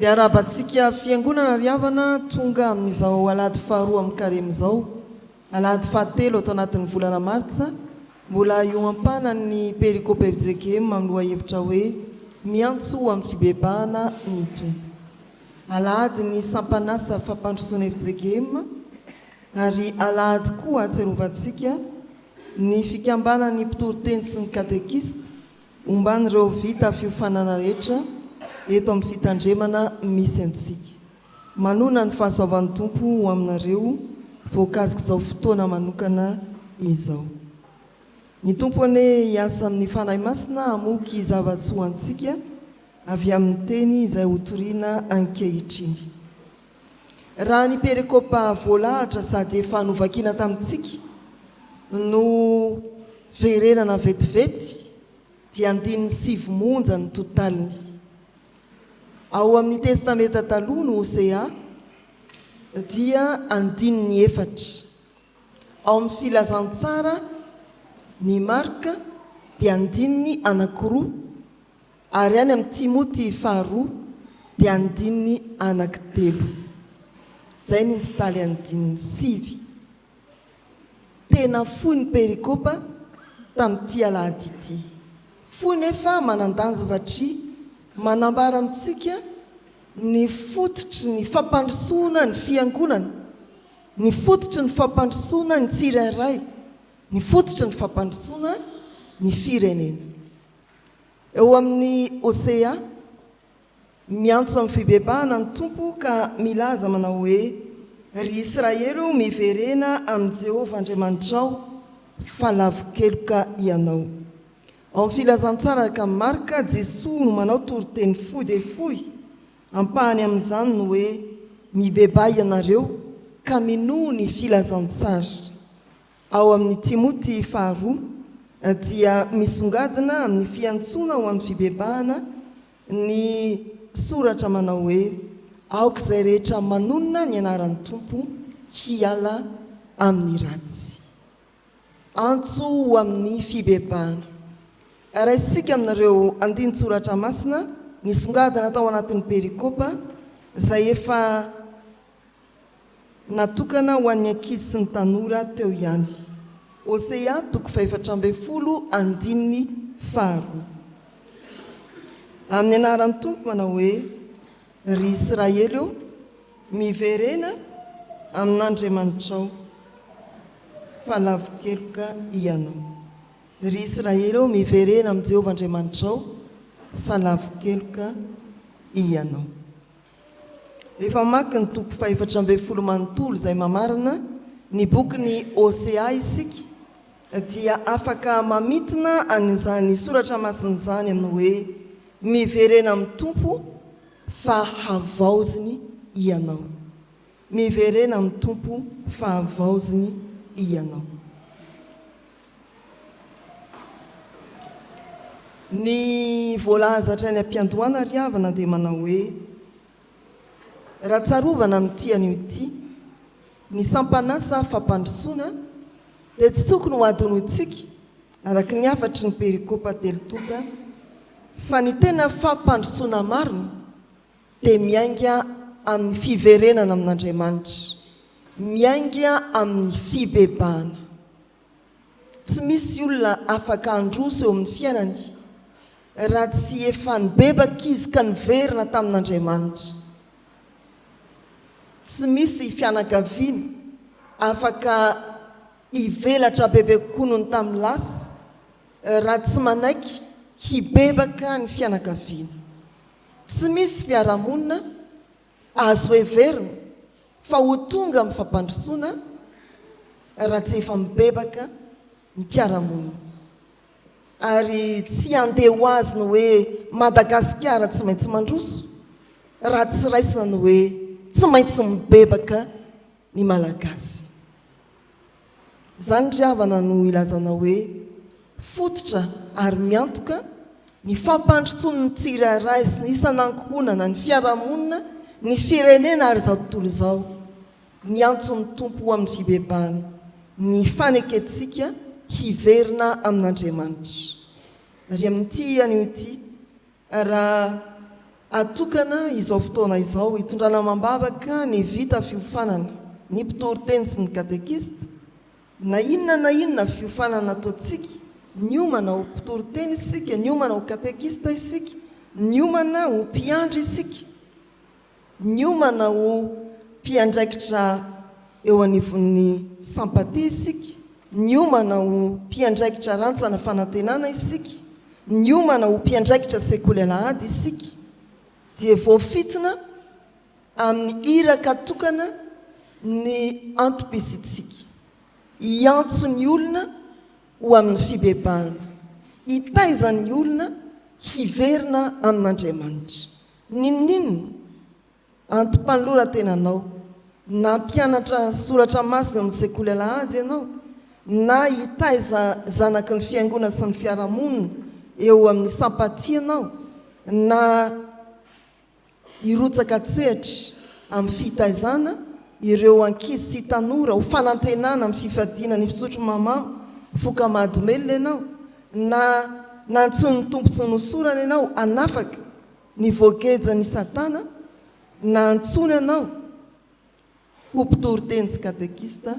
Arabantsika fiangonana riavana tonga amin'izao alady faharoa amin'ny karemizao alady fahatelo atao anatin'ny volana martsa mbola io ampana ny perikopy FJKM amin'loha hevitra hoe miantso amin'ny fibebahana ny tompo. Alady ny sampanasa fampandrosoana FJKM ary alady koa atserovantsika ny fikambanan'ny mpitoroteny sy ny katekista omban'ireo vita fiofanana rehetra eto amin'ny fitandremana misy antsika. Manona ny fahasoavan'ny tompo ho aminareo voakasika izao fotoana manokana izao. Ny tompo ane hiasa amin'ny fanahy masina hamoky zava-tsoantsika avy amin'ny teny izay hotoriana ankehitriny. Raha ny perikopa voalahatra sady efa novakina tamintsika no verenana vetivety dia 9 monja ny totaliny. Ao amin'ny testamenta taloha no Hosea dia 4. Ao amin'ny filazantsara ny Marka dia 9 ary any amin'ny Timoty 2 dia 3. Zay ny mitaly 7. Tena foy ny perikopa tamin'ity alahady ity. Foy nefa manandanja satria manambara amintsika ny fototry ny fampandrosoana ny fiangonana, ny fototry ny fampandrosoana ny tsirairay, ny fototry ny fampandrosoana ny firenena. Eo amin'ny Hosea miantso amin'ny fibebahana ny tompo ka milaza manao hoe ry Israely miverena amin'ny Jehovah Andriamanitrao fa lavokeloka ianao. Ao amin'ny filazantsara ka Marka Jesosy no manao toriteny fohy dia fohy ampahany amin'izany no hoe mibebà ianareo ka minoho ny filazantsara. Ao amin'ny Timoty 2 dia misongadina amin'ny fiantsoana ho amin'ny fibebahana ny soratra manao hoe aoka izay rehetra manonona ny anaran'ny tompo hiala amin'ny ratsy. Antso ho amin'ny fibebahana. Raisika aminareo andin-tsoratra masina nisongadina tao anatin'ny perikopa izay efa natokana ho an'ny ankizy sy ny tanora teo ihany. Hosea 4:12. Amin'ny anaran'ny tompo manao hoe ry Israely miverena amin'Andriamanitrao fa lavokeloka ianao. Ry Israely miverena amin'ny Jehovah Andriamanitrao fa lavokeloka ianao. Rehefa mamaky ny toko 4 manontolo izay mamarina ny bokyny Hosea isika dia afaka mamitina an'izany soratra masin'izany amin'ny hoe miverena amin'ny tompo fa havaoziny ianao. Miverena amin'ny tompo fa havaoziny ianao. Ny voalazatra ny ampiandohana riavana dia manao hoe raha tsarovana amin'ity anio ity ny sampanasa fampandrosoana dia tsy tokony ho adinoitsika araka ny afatry ny perikopa telotonta fa ny tena fampandrosoana marina dia miainga amin'ny fiverenana amin'Andriamanitra, miainga amin'ny fibebahana. Tsy misy olona afaka androso eo amin'ny fiainany raha tsy efa nibebaka izy ka niverina tamin'Andriamanitra. Tsy misy fianakaviana afaka hivelatra bebe kokoa noho ny tamin'ny lasa raha tsy manaiky hibebaka ny fianakaviana. Tsy misy fiarahamonina azo heverina fa ho tonga amin'ny fampandrosoana raha tsy efa mibebaka ny mpiarahamonina. Ary tsy handeha ho azy ny hoe Madagasikara tsy maintsy mandroso raha tsy raisina ny hoe tsy maintsy mibebaka ny malagasy. Zany riavana no ilazana hoe fototra ary miantoka ny fampandrosoana ny tsirairay sy ny isan'ankohonana ny fiarahamonina ny firenena ary izao tontolo izao ny antson'ny tompo ho amin'ny fibebahana ny faneketsika hiverina amin'Andriamanitra. Ary amin'ity anio ity raha atokana izao fotoana izao hitondrana mambavaka ny vita fiofanana ny mpitory-teny sy ny katekista na inona fiofanana ataontsika ny omana ho mpitory-teny isika ny omana ho katekista isika ny omana ho mpiandry isika ny omana ho mpiandraikitra eo anivon'ny sampatia isika ny omana ho mpiandraikitra rantsana fanantenana isika ny omana ho mpiandraikitra sekoly alahady isika dia voafitina amin'ny iraka tokana ny antom-pisitsika hiantso ny olona ho amin'ny fibebahana hitaizany olona hiverina amin'Andriamanitra ninninona antom-panolora tenanao na mpianatra soratra masina amin'ny sekoly alahady ianao na hitaiza zanaky ny fiangonana sy ny fiarahamonina eo amin'ny sampatia ianao na hirotsaka tsehatra amin'ny fitaizana ireo ankizy sy tanora ho fanantenana amin'ny fifadiana ny fisotro mamamo foka mahadomelona ianao na nantsony ny tompo sy nosorana ianao anafaka ny voageja ny satana na antsony ianao ho mpitory-teny sy katekista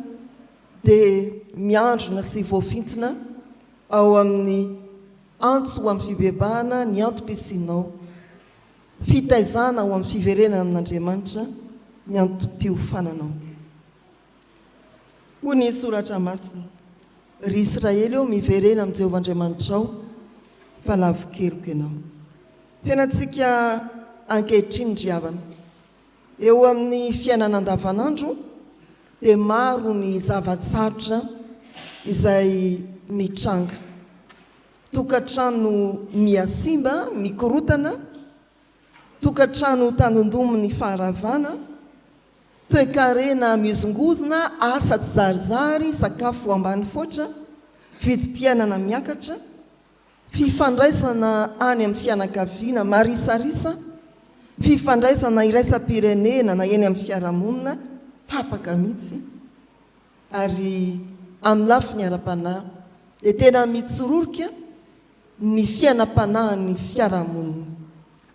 dia miandrona sy voafintina ao amin'ny antso ho amin'ny fibebahana ny antom-pisinao fitaizana ho amin'ny fiverenana amin'Andriamanitra ny antom-piofananao ho ny soratra masina ry Israely eo miverena amin'ny Jehovah Andriamanitrao fa lavokeriko ianao fiainantsika ankehitriny ry havana eo amin'ny fiainana andavanandro dia maro ny zavatsarotra izay mitranga tokantrano miasimba mikorotana tokantrano tandondomo ny faharavana toe-karena mizongozona asa tsy zarizary sakafo ambany foatra vidim-piainana miakatra fifandraisana any amin'ny fianakaviana marisarisa fifandraisana iraisam-pirenena na eny amin'ny fiarahamonina tapaka mihitsy ary amin'ny lafiny ara-panahy dia tena mitsororoka ny fiainam-panahy ny fiarahamonina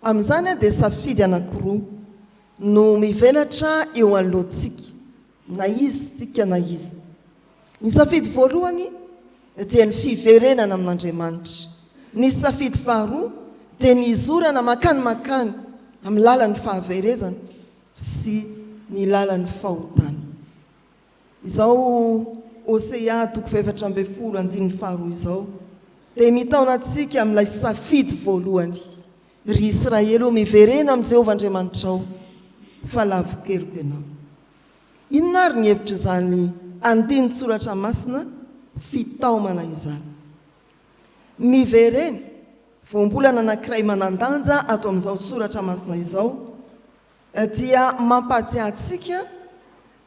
amin'izany dia safidy anankiroa no mivelatra eo anoloantsika na izy tsika na izy ny safidy voalohany dia ny fiverenana amin'Andriamanitra ny safidy faharoa dia ny izorana makany amin'ny lalan'ny fahaverezana sy ny lalan'ny fahotana izao Osea 4:12 izao dia mitaona antsika amin'ilay safidy voalohany ry Israely eo miverena amin'ny Jehovah Andriamanitrao fa lavokeriko ianao inona ary ny hevitra izany andiny soratra masina fitaomana izany miverena voambolana anankiray manandanja ato amin'izao soratra masina izao dia mampatsiahy antsika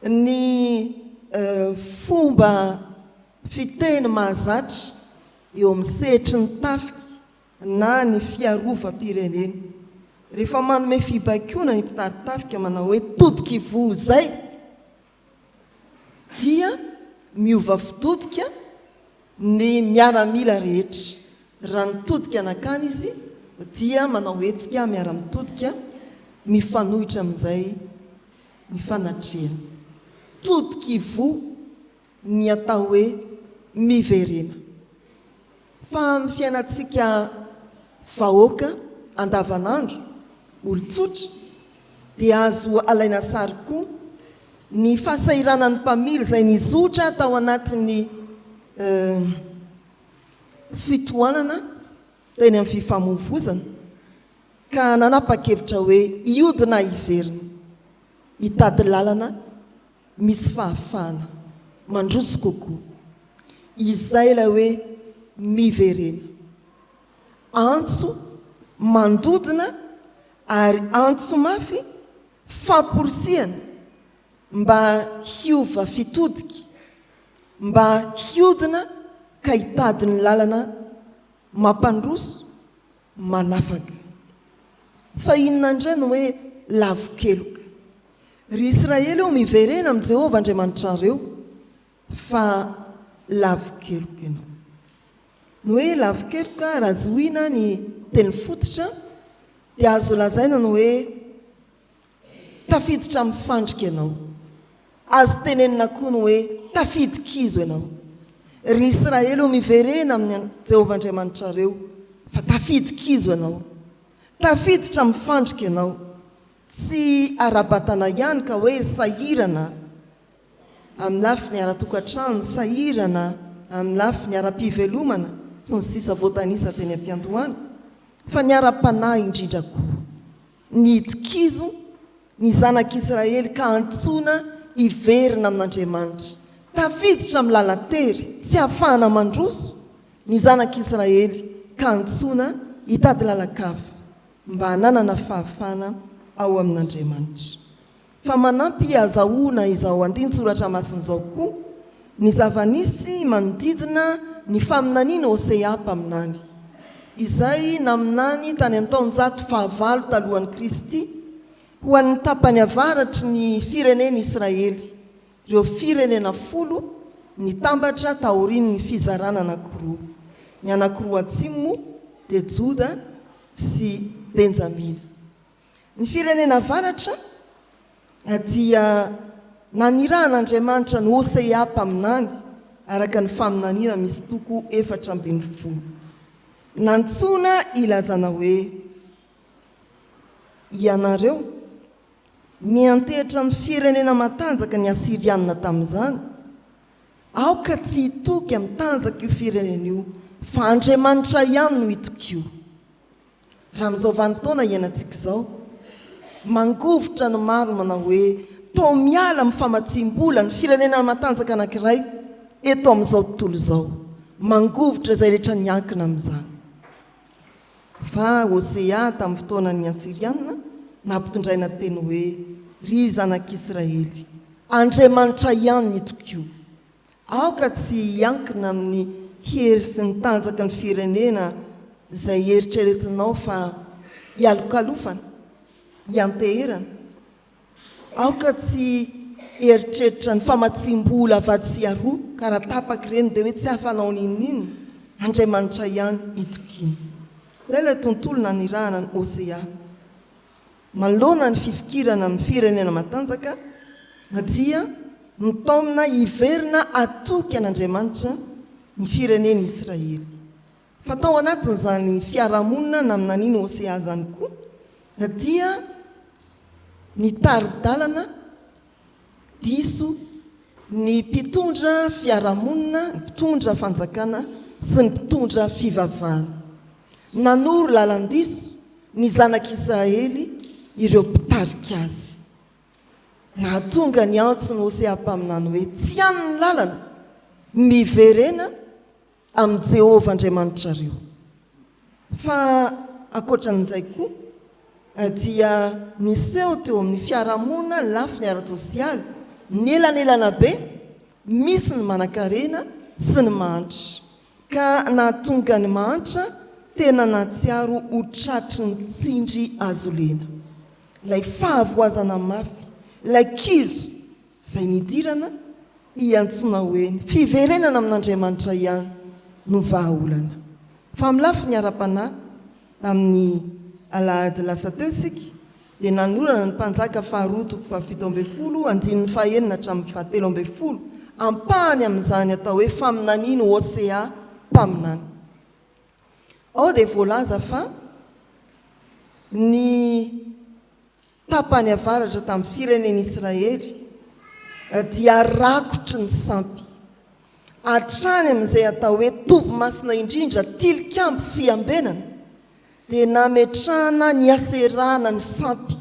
ny fomba fiteny mahazatra eo amin'ny sehatry ny tafika na ny fiarovam-pirenena rehefa manome fibaikoana ny mpitaritafika manao hoe todika ivoho zay dia miova fitodika ny miaramila rehetra raha nitodika anakany izy dia manao hetsika miara-mitodika mifanohitra amin'izay ny fanatrehana todika ivoho ny atao hoe miverena fa amin'ny fiainantsika vahoaka andavanandro olon-tsotra dia azo alaina sary koa ny fahasairanan'ny mpamily izay nizotra tao anatin'ny fitohanana teny amin'ny fifamoivoizana ka nanapa-kevitra hoe iodina hiverina hitady lalana misy fahafahana mandroso kokoa izay ilay hoe miverena antso mandodina ary antso mafy famporisihana mba hiova fitodika mba hiodina ka hitady ny lalana mampandroso manafaka fa inona indray no hoe lavokeloka ry Israely eo miverena amin'ny Jehovah Andriamanitrareo fa lavokeloka ianao no hoe lavokeloka raha zohina ny teny fototra dia azo lazaina no hoe tafiditra amin'ny fandrika ianao. Azo tenenina koa no hoe tafidika-kizo ianao. Ry Israely miverena amin'ny Jehovah Andriamanitra reo fa tafidika-kizo ianao. Tafiditra amin'ny fandrika ianao. Tsy ara-batana ihany ka hoe sahirana amin'ny lafiny ara-tokantrano, sahirana amin'ny lafiny ara-pivelomana sy ny sisa voatanisa teny am-piandohana, fa ny ara-panahy indrindra koa. Ny tikizo ny zanak'Israely ka antsoina hiverina amin'Andriamanitra. Tafiditra amin'ny lalan-tery, tsy ahafahana mandroso ny zanak'Israely ka antsoina hitady lalakafy mba hananana fahafana ao amin'Andriamanitra. Fa manampy azahoana izao andin-tsoratra masina izao koa ny zava-nisy manodidina ny faminaniana Hosea mpaminany. Izay naminany tany amin'ny taonjato fahavalo talohan'i Kristy ho an'ny tapany avaratry ny firenena Israely, ireo firenena 10 nitambatra taorian'ny fizarana anankiroa. Ny anankiroa atsimo dia Joda sy Benjamina. Ny firenena avaratra dia nanirahan'Andriamanitra ny Hosea mpaminany araka ny faminaniana misy toko 470. Nantsona ilazana hoe ianareo miantehitra ny firenena matanjaka ny Asirianina tamin'izany, aoka tsy hitoky amin'ny tanjaka io firenena io, fa Andriamanitra ihany no hitoky io. Raha amin'izao vanim-potoana iainantsika izao, mangovotra ny maro manao hoe toa miala amin'ny famatsim-bola ny firenena matanjaka anankiray eto amin'izao tontolo izao. Mangovotra izay rehetra niankina amin'izany. Fa Hosea tamin'ny fotoanan'ny Asirianina nampitondraina teny hoe ry zanak'Israely, Andriamanitra ihany ny hitoky io. Aoka tsy hiankina amin'ny hery sy ny tanjaka ny firenena izay eritreretinao fa hialokalofana, hianteherana. Aoka tsy eritreritra ny famatsim-bola avatsy aroa ka raha tapaka ireny dia hoe tsy hafanao ninonino, Andriamanitra ihany hitokiny. Izay ilay tontolo nanirahana ny Hosea. Manoloana ny fifikirana amin'ny firenena matanjaka dia mitaomina hiverina atoky an'Andriamanitra ny firenena Israely. Fa tao anatin'izany fiarahamonina naminaniny Hosea zany koa dia ny taridalana diso ny mpitondra fiarahamonina, ny mpitondra fanjakana sy ny mpitondra fivavahana. Nanoro lalandiso ny zanak'Israely ireo mpitarika azy. Nahatonga ny antso ny Hosea mpaminany hoe tsy ihany ny lalana miverena amin'ny Jehovah Andriamanitra reo. Fa ankoatran'izay koa dia niseho teo amin'ny fiarahamonina lafiny ara-tsosialy ny elanelana be, misy ny manan-karena sy ny mahantra, ka nahatonga ny mahantra tena natsiaro ho tratry ny tsindry azo lena. Ilay fahavoazana mafy, ilay kizo izay nidirana hiantsoina hoe ny fiverenana amin'Andriamanitra ihany no vahaolana. Fa amin'ny lafiny ara-panahy tamin'ny alahady lasa teo isika dia nanorana ny mpanjaka faharoa toko fahafito ambin'ny folo andininy fahaenina hatramin'ny fahatelo ambin'ny folo ampahany amin'izany atao hoe faminaniana Hosea mpaminany. Ao dia voalaza fa ny tapany avaratra tamin'ny firenena Israely dia rakotry ny sampy hatrany amin'izay atao hoe tobo masina indrindra tilikambo fiambenana, dia nametrahana ny haserana ny sampy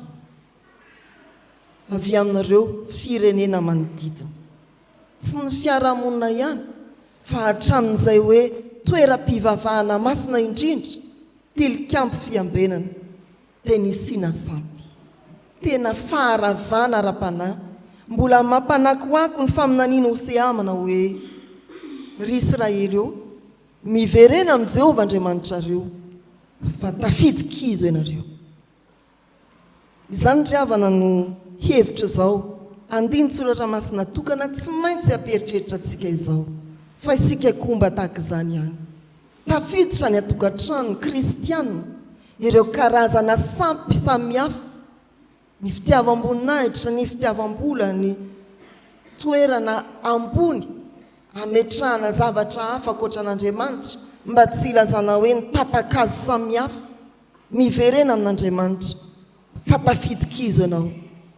avy amin'ireo firenena manodidina. Tsy ny fiarahamonina ihany fa hatramin'izay hoe toeram-pivavahana masina indrindra tilikambo fiambenana dia nisina sampy. Tena faharavana ara-panahy, mbola mampanakoako ny faminaniana Hosea manao hoe ry Israely eo miverena amin'ny Jehovah Andriamanitra reo fa tafidika-kizo ianareo. Izany ry havana no hevitra izao andin-tsoratra masina tokana tsy maintsy hampieritreritra antsika izao, fa isika koa mba tahaka izany ihany. Tafiditra ny atokantrano ny kristianina ireo karazana sampy samihafa ny fitiavam-boninahitra ny fitiavam-bola ny toerana ambony ametrahana zavatra hafa koatra an'Andriamanitra mba tsy ilazana hoe ny tapakazo samihafa miverena amin'Andriamanitra fa tafitikizo ianao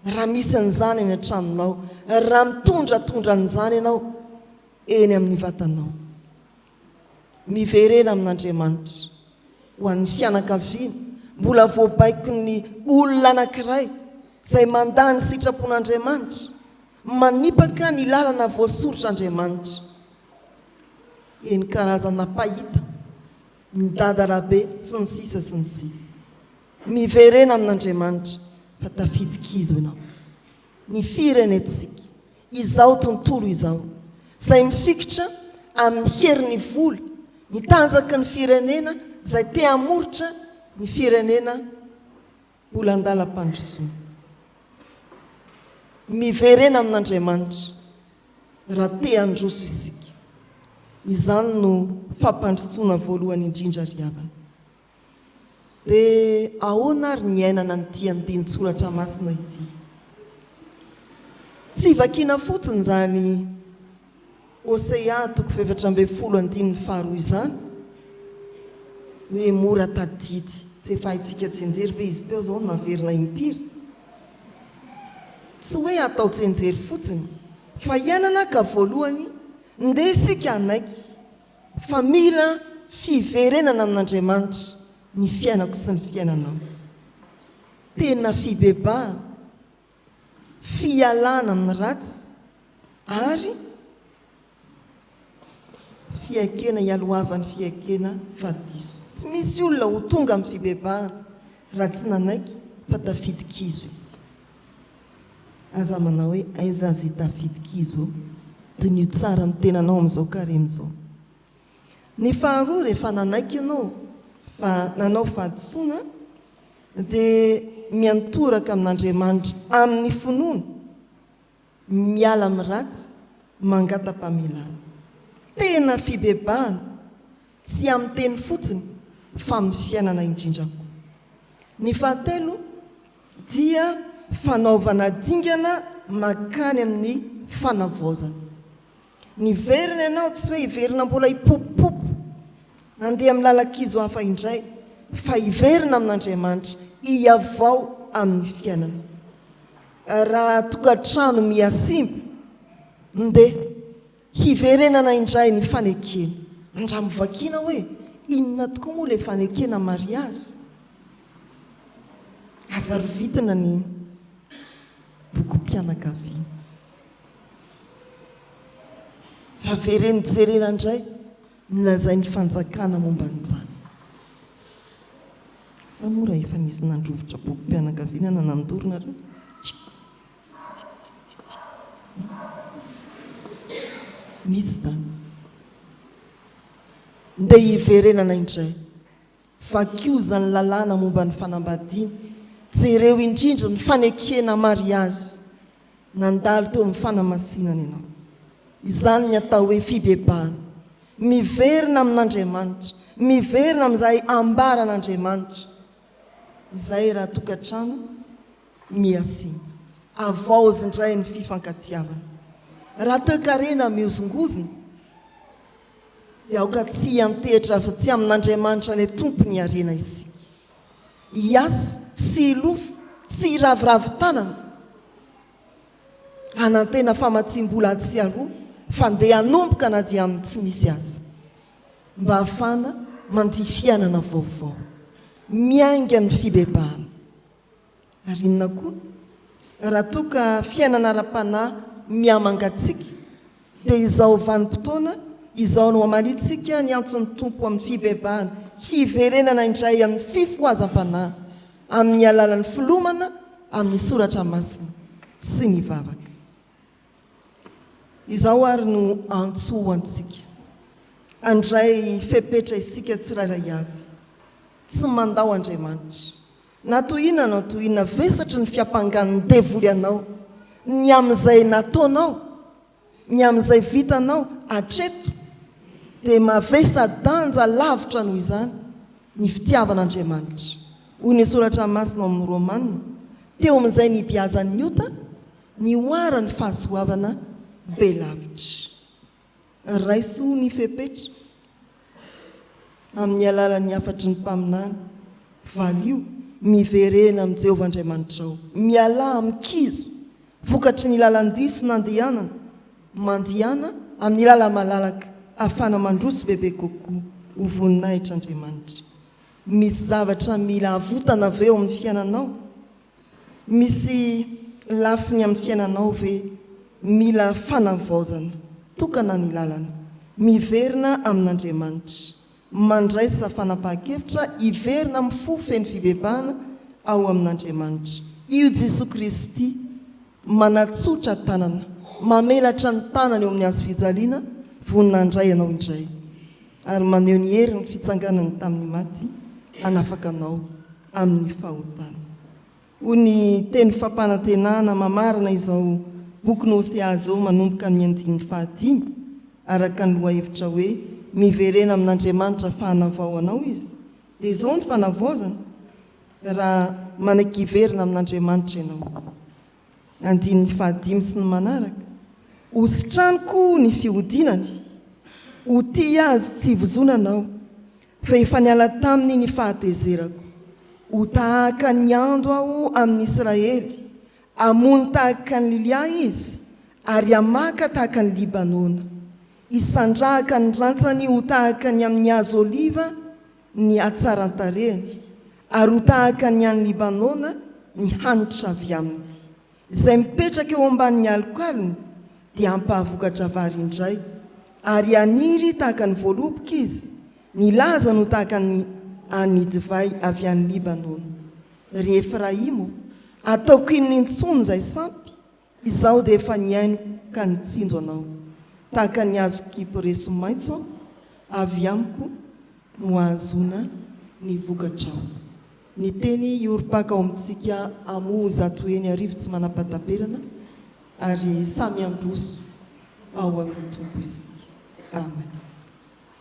raha misy an'izany eny an-tranonao raha mitondratondra an'izany ianao eny amin'ny vatanao miverena amin'Andriamanitra ho an'ny fianakaviana mbola voabaiko ny olona anankiray izay mandany sitrapon'Andriamanitra manipaka ny lalana voasorotr'Andriamanitra eny karazana pahita ny dadarabe sy ny sisa sy ny sisa miverena amin'Andriamanitra fa tafitikizo ianao ny firenetsika izao tontolo izao izay mifikitra amin'ny herin'ny vola ny tanjaky ny firenena izay te hamoritra ny firenena mbola andalam-pandrosoana miverena amin'Andriamanitra raha te handroso isika izany no fampandrosoana voalohany indrindra ry havana dia ahoana ary ny ainana nyty andinin-tsoratra masina ity tsy vakiana fotsiny zany Osea 2:12 izany hoe mora tadidy tsy efa haitsika tsenjery ve izy teo zao naverina impiry tsy hoe atao tsenjery fotsiny fa hiainana ka voalohany ndeha isika anaiky fa mila fiverenana amin'Andriamanitra ny fiainako sy ny fiainanao tena fibebahana fialana amin'ny ratsy ary fiaikena hialohavan'ny fiaikena fadiso tsy misy olona ho tonga amin'ny fibebahana raha tsy nanaiky fa tafitikizo izy aza manao hoe aiza zay tafitikizo dia ny tsara ny tenanao amin'izao karem'izao ny faharoa rehefa nanaiky ianao fa nanao fahadisoana dia miantoraka amin'Andriamanitra amin'ny finoana miala amin'ny ratsy mangata-pamelana tena fibebahana tsy amin'ny teny fotsiny fa amin'ny fiainana indrindrako ny fahatelo dia fanaovana dingana makany amin'ny fanavaozana ny verina ianao tsy hoe hiverina mbola hipopopopo andeha amin'ny lalakizo hafa indray fa hiverina amin'Andriamanitra hiavao amin'ny fiainana raha tokantrano miasimba ndeha hiverenana indray ny fanekena ndra mivakiana hoe inona tokoa moa ilay fanekena mariazy aza rovitina ny bokom-pianakaviana fa vereny jerena indray nilazay ny fanjakana momba n'izany sa mora efa misy nandrovotra bokom-pianakaviana nanandorona reo misy tany ndeha hiverenana indray vakioza ny lalàna momba ny fanambadiana jereo indrindra ny fanekena mariazy nandalo teo amin'ny fanamasinana ianao izany ny atao hoe fibebahana miverina amin'Andriamanitra miverina amin'izay ambaran'Andriamanitra izay raha tokantrano miasina avaozy indray ny fifankatiavana raha toe-karena miozongozona dia aoka tsy antehitra fa tsy amin'Andriamanitra ilay tompony arena isika hiasa sy hilofo tsy raviravin-tanana hanantena famatsim-bola tsy aroa fa ndeha hanomboka na dia amin'ny tsy misy aza mba hafana mandia fiainana vaovao miainga amin'ny fibebahana ary inona koa raha toka fiainana ara-panahy miamangatsika dia izao vanim-potoana izao no hamalitsika ny antson'ny tompo amin'ny fibebahana hiverenana indray amin'ny fifoazam-panahy amin'ny alalan'ny filomana amin'ny soratra masina sy ny vavaka izao ary no antsoa antsika andray fepetra isika tsirairay avy tsy mandao Andriamanitra na toinona vesatra ny fiampangan'ny devoly anao ny amin'izay nataonao ny amin'izay vitanao atreto dia mavesa danja lavitra noho izany ny fitiavan'Andriamanitra hoy ny soratra masina amin'ny Romanina teo amin'izay ny mpiazan'ny ota ny oara ny fahasoavana be lavitra raiso ny fepetra amin'ny alalan'ny afatry ny mpaminany valio miverena amin'ny Jehovah Andriamanitra ao miala amin'ny kizo vokatry ny lalandiso nandehanana mandihana amin'ny lala malalaka afana mandroso bebe kokoa ho voninahitra Andriamanitra misy zavatra mila avotana avy eo amin'ny fiainanao misy lafiny amin'ny fiainanao ve mila fanavaozana tokana ny lalana miverina amin'Andriamanitra mandraisa fanapahan-kevitra iverina amin'ny fo feno fibebahana ao amin'Andriamanitra io Jesosy Kristy manatsotra tanana mamelatra ny tanany eo amin'ny hazo fijaliana voninandray ianao indray ary maneho ny hery ny fitsanganany tamin'ny maty anafaka anao amin'ny fahotana hoy ny teny fampanantenana mamarina izao boky Hosea zao manomboka ny 5 araka ny lohahevitra hoe miverena amin'Andriamanitra fahanavao anao izy dia izao ny fanavaozana raha manakiverina amin'Andriamanitra ianao. Andiny 5 sy ny manaraka ositraniko ny fihodinany ho ty azy tsy vozonanao fa efa niala taminy ny fahatezerako ho tahaka ny andro aho amin'ny Israely amony tahaka ny Lilia izy ary amaka tahaka ny Libanona isandrahaka ny rantsany ho tahaka ny amin'ny hazo oliva ny atsaran-tarehany ary ho tahaka ny any Libanona ny hanitra avy aminy izay mipetraka eo ambanin'ny alokalony dia ampahavokatra vary indray ary aniry tahaka ny voaloboka izy ny laza no tahaka ny any divay avy any Libanona ry Efraimo ataoko iny nintsony izay sampy izaho dia efa niaino ka nitsinjo anao tahaka ny azo kiporeso maitso avy amiko no ahazona ny vokatrao ny teny ioropaka ao amintsika amo zato eny arivo tsy manam-pataperana ary samy androso ao amin'ny tompo izy. Amen.